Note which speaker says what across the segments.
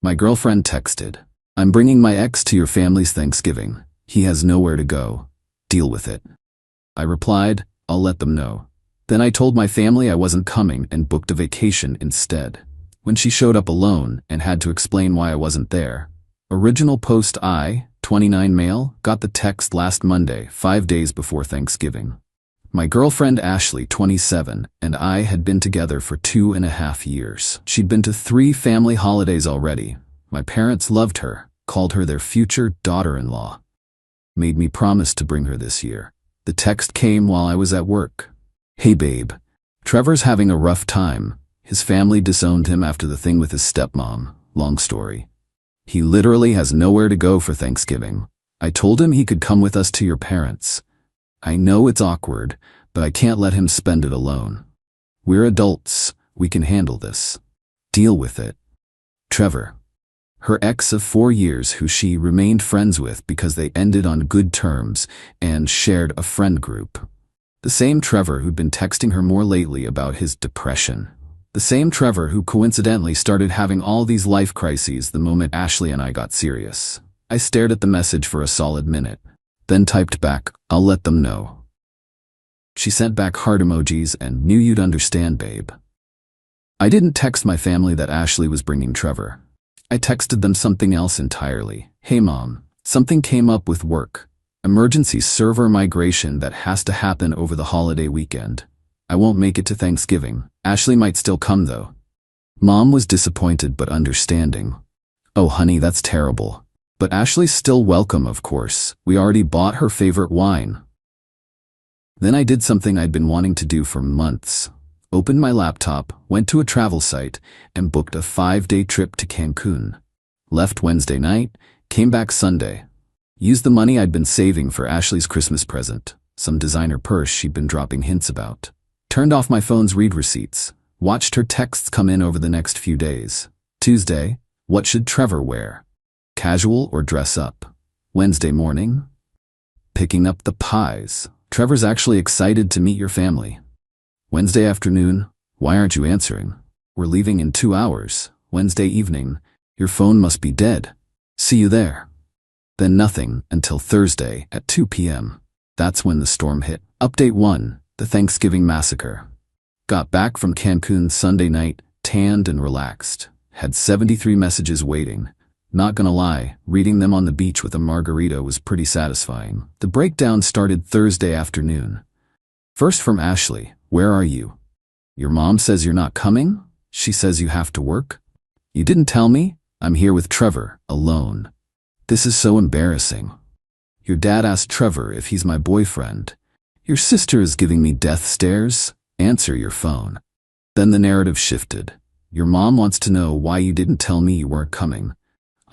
Speaker 1: My girlfriend texted, "I'm bringing my ex to your family's Thanksgiving. He has nowhere to go. Deal with it." I replied, "I'll let them know." Then I told my family I wasn't coming and booked a vacation instead. When she showed up alone and had to explain why I wasn't there. Original post: I, 29 male, got the text last Monday, 5 days before Thanksgiving. My girlfriend Ashley, 27, and I had been together for 2.5 years. She'd been to 3 family holidays already. My parents loved her, called her their future daughter-in-law. Made me promise to bring her this year. The text came while I was at work. "Hey babe, Trevor's having a rough time. His family disowned him after the thing with his stepmom. Long story. He literally has nowhere to go for Thanksgiving. I told him he could come with us to your parents. I know it's awkward, but I can't let him spend it alone. We're adults. We can handle this. Deal with it. Trevor." Her ex of 4 years who she remained friends with because they ended on good terms and shared a friend group. The same Trevor who'd been texting her more lately about his depression. The same Trevor who coincidentally started having all these life crises the moment Ashley and I got serious. I stared at the message for a solid minute, then typed back, "I'll let them know." She sent back heart emojis and "Knew you'd understand, babe." I didn't text my family that Ashley was bringing Trevor. I texted them something else entirely. "Hey mom, something came up with work. Emergency server migration that has to happen over the holiday weekend. I won't make it to Thanksgiving. Ashley might still come though." Mom was disappointed but understanding. "Oh honey, that's terrible. But Ashley's still welcome, of course. We already bought her favorite wine." Then I did something I'd been wanting to do for months. Opened my laptop, went to a travel site, and booked a 5-day trip to Cancun. Left Wednesday night, came back Sunday. Used the money I'd been saving for Ashley's Christmas present, some designer purse she'd been dropping hints about. Turned off my phone's read receipts. Watched her texts come in over the next few days. Tuesday, what should Trevor wear? Casual or dress up? Wednesday morning, picking up the pies. Trevor's actually excited to meet your family. Wednesday afternoon, why aren't you answering? We're leaving in 2 hours. Wednesday evening, your phone must be dead. See you there. Then nothing until Thursday at 2 p.m. That's when the storm hit. Update 1, the Thanksgiving massacre. Got back from Cancun Sunday night, tanned and relaxed. Had 73 messages waiting. Not gonna lie, reading them on the beach with a margarita was pretty satisfying. The breakdown started Thursday afternoon. First from Ashley, "Where are you? Your mom says you're not coming? She says you have to work? You didn't tell me? I'm here with Trevor, alone. This is so embarrassing. Your dad asked Trevor if he's my boyfriend. Your sister is giving me death stares. Answer your phone." Then the narrative shifted. "Your mom wants to know why you didn't tell me you weren't coming.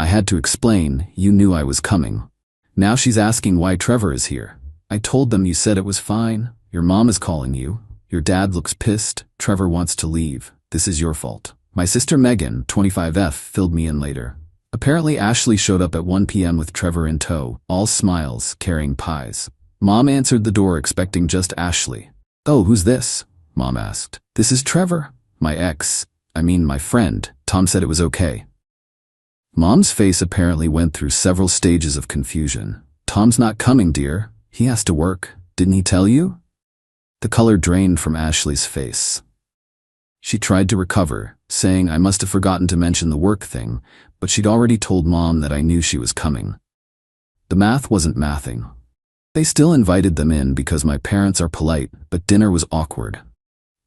Speaker 1: I had to explain, you knew I was coming. Now she's asking why Trevor is here. I told them you said it was fine. Your mom is calling you. Your dad looks pissed. Trevor wants to leave. This is your fault. My sister Megan, 25F, filled me in later. Apparently Ashley showed up at 1 p.m. with Trevor in tow, all smiles, carrying pies. Mom answered the door expecting just Ashley. "Oh, who's this?" Mom asked. "This is Trevor. My my friend. Tom said it was okay." Mom's face apparently went through several stages of confusion. "Tom's not coming, dear. He has to work. Didn't he tell you?" The color drained from Ashley's face. She tried to recover, saying I must have forgotten to mention the work thing, but she'd already told Mom that I knew she was coming. The math wasn't mathing. They still invited them in because my parents are polite, but dinner was awkward.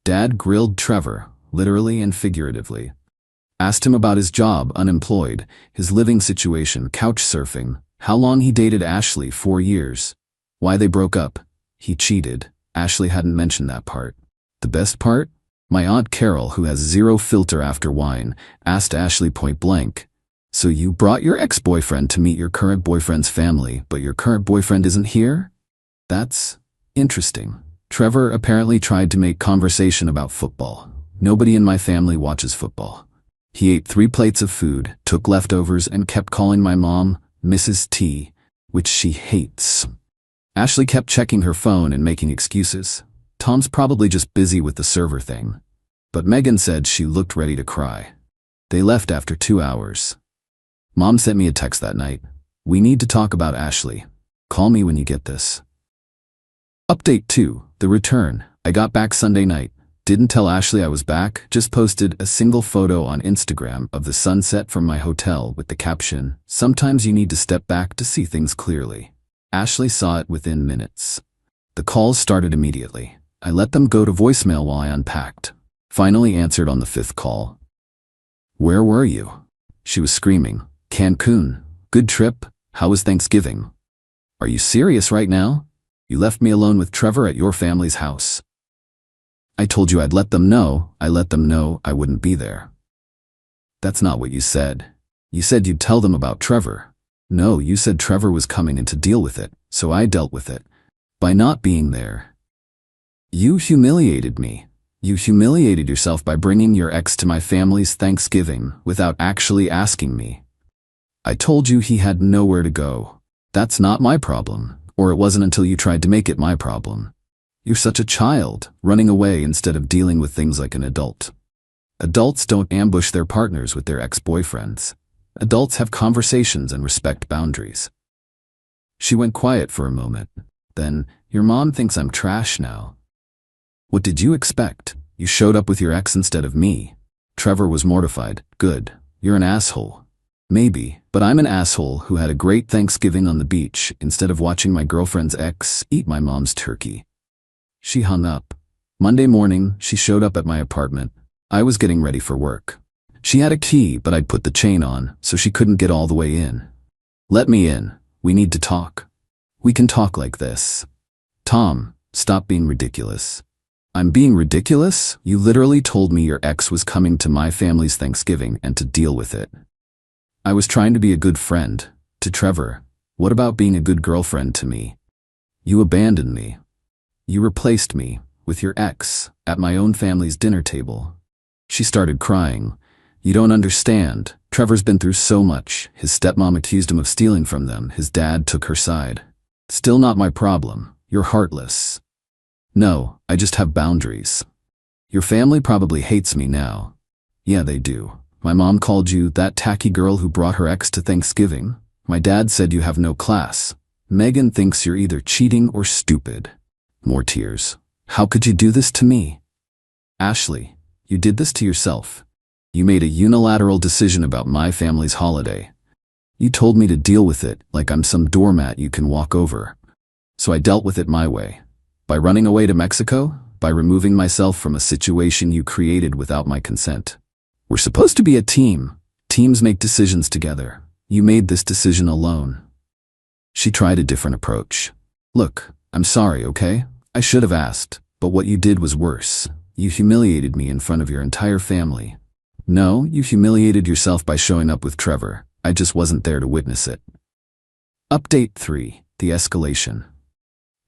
Speaker 1: Dad grilled Trevor, literally and figuratively. Asked him about his job, unemployed, his living situation, couch surfing, how long he dated Ashley, 4 years, why they broke up. He cheated. Ashley hadn't mentioned that part. The best part? My Aunt Carol, who has zero filter after wine, asked Ashley point blank, "So you brought your ex-boyfriend to meet your current boyfriend's family, but your current boyfriend isn't here? That's interesting." Trevor apparently tried to make conversation about football. Nobody in my family watches football. He ate 3 plates of food, took leftovers, and kept calling my mom Mrs. T, which she hates. Ashley kept checking her phone and making excuses. Tom's probably just busy with the server thing. But Megan said she looked ready to cry. They left after 2 hours. Mom sent me a text that night. We need to talk about Ashley. Call me when you get this. Update 2. The return. I got back Sunday night. Didn't tell Ashley I was back, just posted a single photo on Instagram of the sunset from my hotel with the caption, "Sometimes you need to step back to see things clearly." Ashley saw it within minutes. The calls started immediately. I let them go to voicemail while I unpacked. Finally answered on the 5th call. "Where were you?" She was screaming. "Cancun. Good trip. How was Thanksgiving?" "Are you serious right now? You left me alone with Trevor at your family's house." "I told you I'd let them know. I let them know I wouldn't be there." "That's not what you said. You said you'd tell them about Trevor." "No, you said Trevor was coming in to deal with it, so I dealt with it. By not being there. You humiliated me. You humiliated yourself by bringing your ex to my family's Thanksgiving without actually asking me. I told you he had nowhere to go. That's not my problem, or it wasn't until you tried to make it my problem. You're such a child, running away instead of dealing with things like an adult. Adults don't ambush their partners with their ex-boyfriends. Adults have conversations and respect boundaries." She went quiet for a moment. Then, "Your mom thinks I'm trash now." "What did you expect? You showed up with your ex instead of me." Trevor was mortified. "Good. You're an asshole." "Maybe, but I'm an asshole who had a great Thanksgiving on the beach instead of watching my girlfriend's ex eat my mom's turkey." She hung up. Monday morning, she showed up at my apartment. I was getting ready for work. She had a key, but I'd put the chain on, so she couldn't get all the way in. "Let me in. We need to talk." "We can talk like this." "Tom, stop being ridiculous." "I'm being ridiculous? You literally told me your ex was coming to my family's Thanksgiving and to deal with it." "I was trying to be a good friend. To Trevor. What about being a good girlfriend to me?" "You abandoned me. You replaced me with your ex at my own family's dinner table." She started crying. "You don't understand. Trevor's been through so much. His stepmom accused him of stealing from them. His dad took her side. Still not my problem. You're heartless." "No, I just have boundaries. Your family probably hates me now." "Yeah, they do. My mom called you that tacky girl who brought her ex to Thanksgiving. My dad said you have no class. Megan thinks you're either cheating or stupid." More tears. "How could you do this to me?" "Ashley, you did this to yourself. You made a unilateral decision about my family's holiday. You told me to deal with it like I'm some doormat you can walk over. So I dealt with it my way. By running away to Mexico, by removing myself from a situation you created without my consent. We're supposed to be a team. Teams make decisions together. You made this decision alone." She tried a different approach. "Look, I'm sorry, okay? I should have asked, but what you did was worse. You humiliated me in front of your entire family. No, you humiliated yourself by showing up with Trevor. I just wasn't there to witness it." Update 3. The escalation.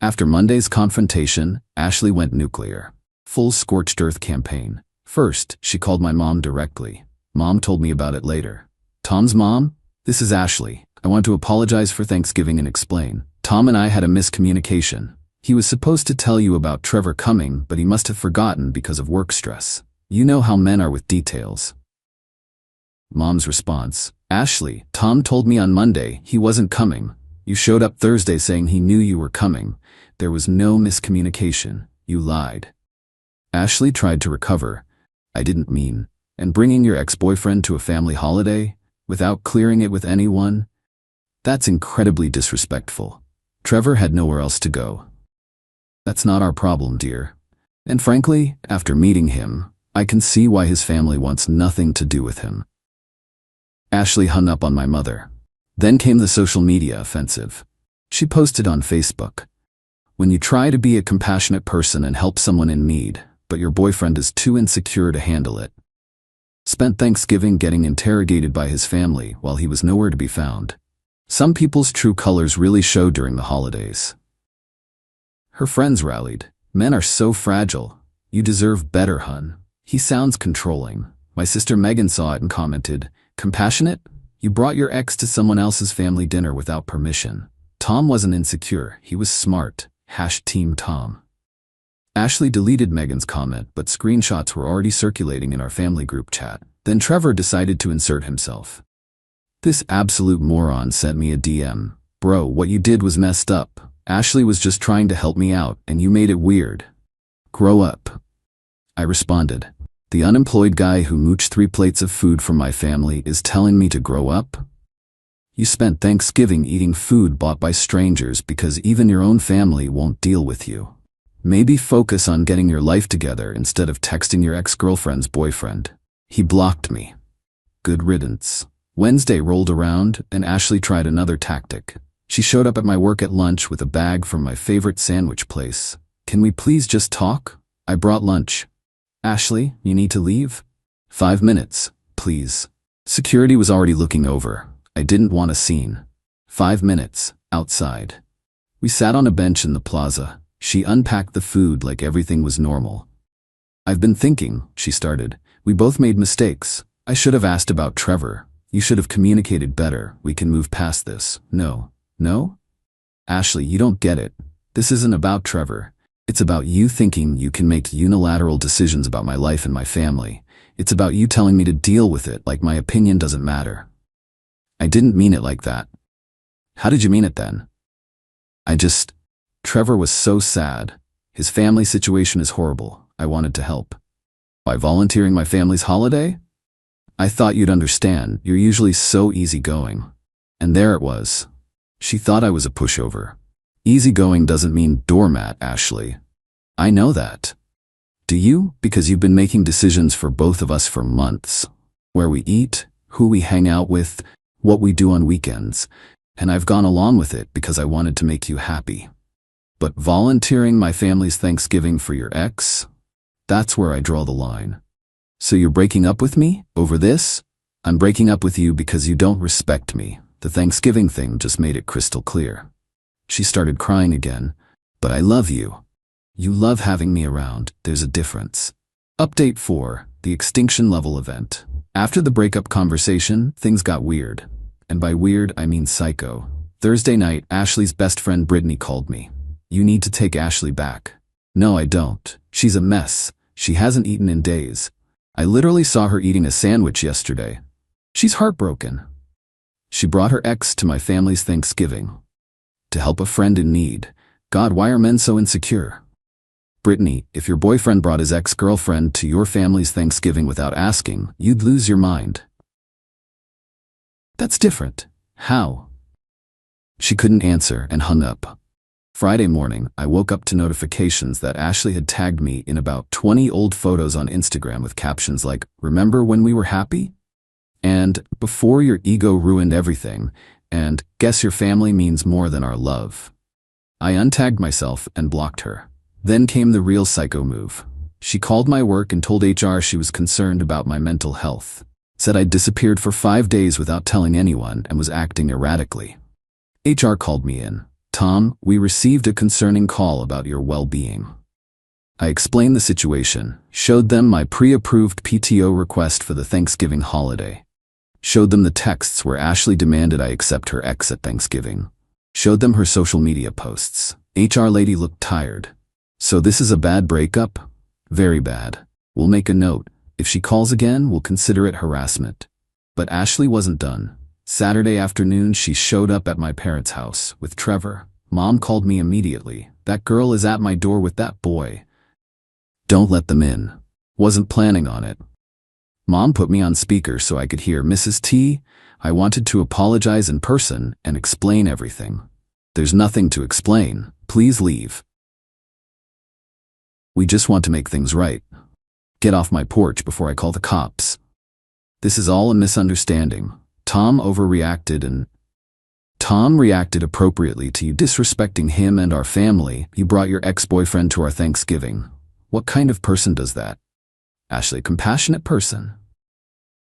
Speaker 1: After Monday's confrontation, Ashley went nuclear. Full scorched earth campaign. First, she called my mom directly. Mom told me about it later. "Tom's mom? This is Ashley. I want to apologize for Thanksgiving and explain. Tom and I had a miscommunication. He was supposed to tell you about Trevor coming, but he must have forgotten because of work stress. You know how men are with details." Mom's response. "Ashley, Tom told me on Monday he wasn't coming. You showed up Thursday saying he knew you were coming. There was no miscommunication. You lied." Ashley tried to recover. "I didn't mean. And bringing your ex-boyfriend to a family holiday, without clearing it with anyone? That's incredibly disrespectful. Trevor had nowhere else to go." "That's not our problem, dear. And frankly, after meeting him, I can see why his family wants nothing to do with him." Ashley hung up on my mother. Then came the social media offensive. She posted on Facebook. "When you try to be a compassionate person and help someone in need, but your boyfriend is too insecure to handle it. Spent Thanksgiving getting interrogated by his family while he was nowhere to be found. Some people's true colors really show during the holidays." Her friends rallied. "Men are so fragile. You deserve better, hun." "He sounds controlling." My sister Megan saw it and commented, "Compassionate? You brought your ex to someone else's family dinner without permission." Tom wasn't insecure, he was smart. #Team Tom. Ashley deleted Megan's comment, but screenshots were already circulating in our family group chat. Then Trevor decided to insert himself. This absolute moron sent me a DM. Bro, what you did was messed up. Ashley was just trying to help me out, and you made it weird. Grow up. I responded. The unemployed guy who mooched 3 plates of food from my family is telling me to grow up? You spent Thanksgiving eating food bought by strangers because even your own family won't deal with you. Maybe focus on getting your life together instead of texting your ex-girlfriend's boyfriend. He blocked me. Good riddance. Wednesday rolled around, and Ashley tried another tactic. She showed up at my work at lunch with a bag from my favorite sandwich place. Can we please just talk? I brought lunch. Ashley, you need to leave? 5 minutes, please. Security was already looking over. I didn't want a scene. 5 minutes, outside. We sat on a bench in the plaza. She unpacked the food like everything was normal. I've been thinking, she started. We both made mistakes. I should have asked about Trevor. You should have communicated better. We can move past this. No? Ashley, you don't get it. This isn't about Trevor. It's about you thinking you can make unilateral decisions about my life and my family. It's about you telling me to deal with it like my opinion doesn't matter. I didn't mean it like that. How did you mean it then? Trevor was so sad. His family situation is horrible. I wanted to help. By volunteering my family's holiday? I thought you'd understand. You're usually so easygoing. And there it was. She thought I was a pushover. Easygoing doesn't mean doormat, Ashley. I know that. Do you? Because you've been making decisions for both of us for months. Where we eat, who we hang out with, what we do on weekends. And I've gone along with it because I wanted to make you happy. But volunteering my family's Thanksgiving for your ex? That's where I draw the line. So you're breaking up with me over this? I'm breaking up with you because you don't respect me. The Thanksgiving thing just made it crystal clear. She started crying again. But I love you. You love having me around. There's a difference. Update 4, the extinction level event. After the breakup conversation, things got weird. And by weird, I mean psycho. Thursday night, Ashley's best friend Brittany called me. You need to take Ashley back. No, I don't. She's a mess. She hasn't eaten in days. I literally saw her eating a sandwich yesterday. She's heartbroken. She brought her ex to my family's Thanksgiving. To help a friend in need. God, why are men so insecure? Brittany, if your boyfriend brought his ex-girlfriend to your family's Thanksgiving without asking, you'd lose your mind. That's different. How? She couldn't answer and hung up. Friday morning, I woke up to notifications that Ashley had tagged me in about 20 old photos on Instagram with captions like, "Remember when we were happy?" And "Before your ego ruined everything," and "Guess your family means more than our love." I untagged myself and blocked her. Then came the real psycho move. She called my work and told HR she was concerned about my mental health. Said I'd disappeared for 5 days without telling anyone and was acting erratically. HR called me in. "Tom, we received a concerning call about your well-being." I explained the situation, showed them my pre-approved PTO request for the Thanksgiving holiday. Showed them the texts where Ashley demanded I accept her ex at Thanksgiving. Showed them her social media posts. HR lady looked tired. "So this is a bad breakup?" "Very bad. We'll make a note. If she calls again, we'll consider it harassment." But Ashley wasn't done. Saturday afternoon, she showed up at my parents' house with Trevor. Mom called me immediately. "That girl is at my door with that boy. Don't let them in." Wasn't planning on it. Mom put me on speaker so I could hear Mrs. T. I wanted to apologize in person and explain everything. "There's nothing to explain. Please leave. We just want to make things right. Get off my porch before I call the cops. This is all a misunderstanding. Tom overreacted and Tom reacted appropriately to you disrespecting him and our family. You brought your ex-boyfriend to our Thanksgiving. What kind of person does that?" "Ashley, compassionate person."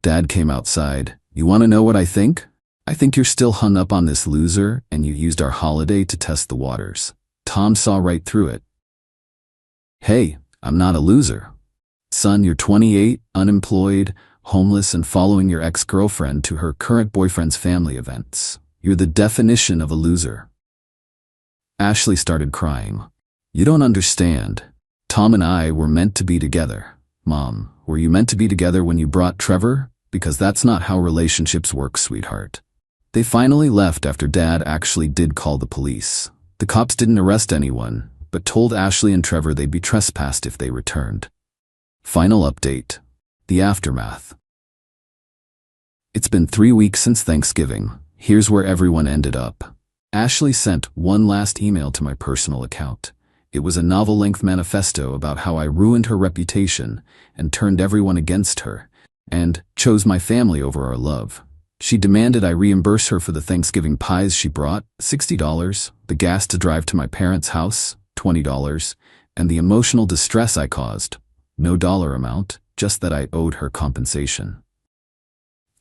Speaker 1: Dad came outside. "You want to know what I think? I think you're still hung up on this loser and you used our holiday to test the waters." Tom saw right through it. "Hey, I'm not a loser. Son, you're 28, unemployed, homeless, and following your ex-girlfriend to her current boyfriend's family events. You're the definition of a loser." Ashley started crying. "You don't understand. Tom and I were meant to be together." "Mom, were you meant to be together when you brought Trevor?" because that's not how relationships work, sweetheart. They finally left after Dad actually did call the police. The cops didn't arrest anyone, but told Ashley and Trevor they'd be trespassed if they returned. Final update. The aftermath. It's been 3 weeks since Thanksgiving. Here's where everyone ended up. Ashley sent one last email to my personal account. It was a novel-length manifesto about how I ruined her reputation and turned everyone against her, and chose my family over our love. She demanded I reimburse her for the Thanksgiving pies she brought, $60, the gas to drive to my parents' house, $20, and the emotional distress I caused. No dollar amount, just that I owed her compensation.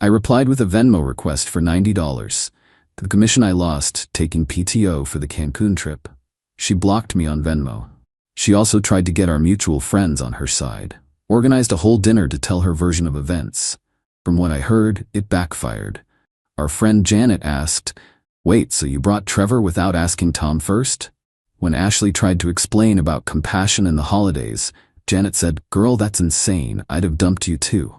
Speaker 1: I replied with a Venmo request for $90, the commission I lost taking PTO for the Cancun trip. She blocked me on Venmo. She also tried to get our mutual friends on her side, organized a whole dinner to tell her version of events. From what I heard, it backfired. Our friend Janet asked, "Wait, so you brought Trevor without asking Tom first?" When Ashley tried to explain about compassion in the holidays, Janet said, "Girl, that's insane. I'd have dumped you too."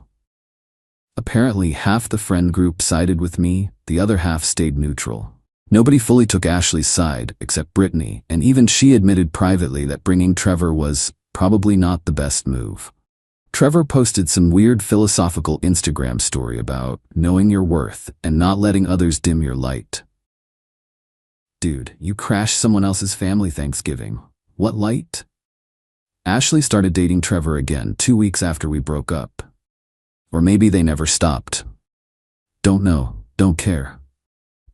Speaker 1: Apparently, half the friend group sided with me, the other half stayed neutral. Nobody fully took Ashley's side, except Brittany, and even she admitted privately that bringing Trevor was probably not the best move. Trevor posted some weird philosophical Instagram story about knowing your worth and not letting others dim your light. Dude, you crashed someone else's family Thanksgiving. What light? Ashley started dating Trevor again 2 weeks after we broke up. Or maybe they never stopped. Don't know, don't care.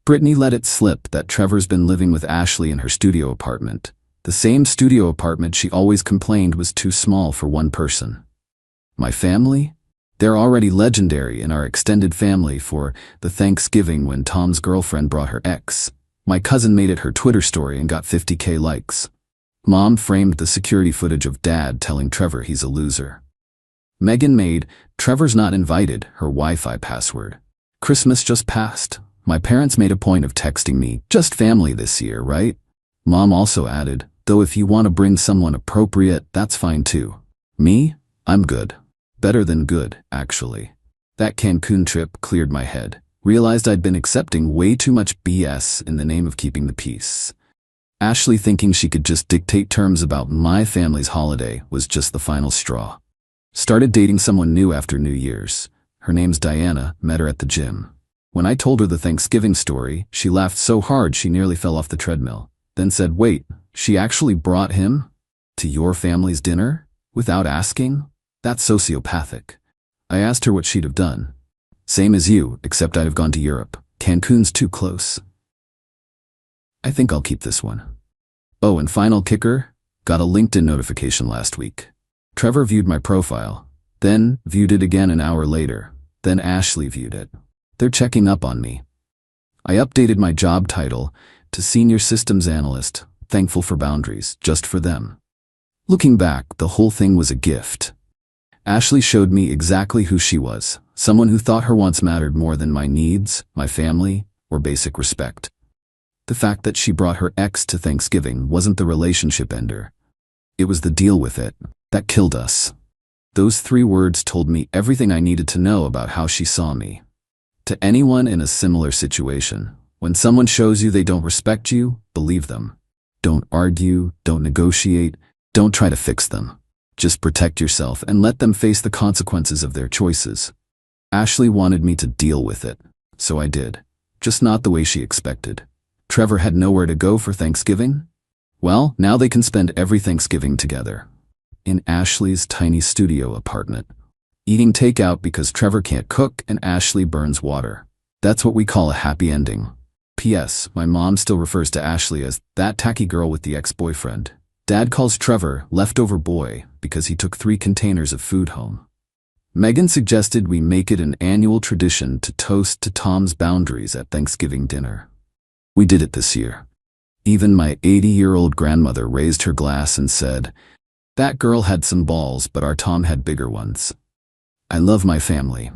Speaker 1: Brittany let it slip that Trevor's been living with Ashley in her studio apartment, the same studio apartment she always complained was too small for one person. My family? They're already legendary in our extended family for the Thanksgiving when Tom's girlfriend brought her ex. My cousin made it her Twitter story and got 50K likes. Mom framed the security footage of Dad telling Trevor he's a loser. Megan made "Trevor's not invited" her Wi-Fi password. Christmas just passed. My parents made a point of texting me, "Just family this year, right?" Mom also added, "Though if you want to bring someone appropriate, that's fine too." Me? I'm good. Better than good, actually. That Cancun trip cleared my head. Realized I'd been accepting way too much BS in the name of keeping the peace. Ashley thinking she could just dictate terms about my family's holiday was just the final straw. Started dating someone new after New Year's. Her name's Diana, met her at the gym. When I told her the Thanksgiving story, she laughed so hard she nearly fell off the treadmill. Then said, "Wait, she actually brought him to your family's dinner? Without asking? That's sociopathic." I asked her what she'd have done. "Same as you, except I'd have gone to Europe. Cancun's too close." I think I'll keep this one. Oh, and final kicker, got a LinkedIn notification last week. Trevor viewed my profile, then viewed it again an hour later, then Ashley viewed it. They're checking up on me. I updated my job title to Senior Systems Analyst, thankful for boundaries, just for them. Looking back, the whole thing was a gift. Ashley showed me exactly who she was, someone who thought her wants mattered more than my needs, my family, or basic respect. The fact that she brought her ex to Thanksgiving wasn't the relationship ender. It was the deal with it that killed us. Those 3 words told me everything I needed to know about how she saw me. To anyone in a similar situation, when someone shows you they don't respect you, believe them. Don't argue, don't negotiate, don't try to fix them. Just protect yourself and let them face the consequences of their choices. Ashley wanted me to deal with it, so I did. Just not the way she expected. Trevor had nowhere to go for Thanksgiving? Well, now they can spend every Thanksgiving together. In Ashley's tiny studio apartment. Eating takeout because Trevor can't cook and Ashley burns water. That's what we call a happy ending. P.S. My mom still refers to Ashley as that tacky girl with the ex-boyfriend. Dad calls Trevor leftover boy because he took 3 containers of food home. Megan suggested we make it an annual tradition to toast to Tom's boundaries at Thanksgiving dinner. We did it this year. Even my 80-year-old grandmother raised her glass and said, "That girl had some balls, but our Tom had bigger ones." I love my family.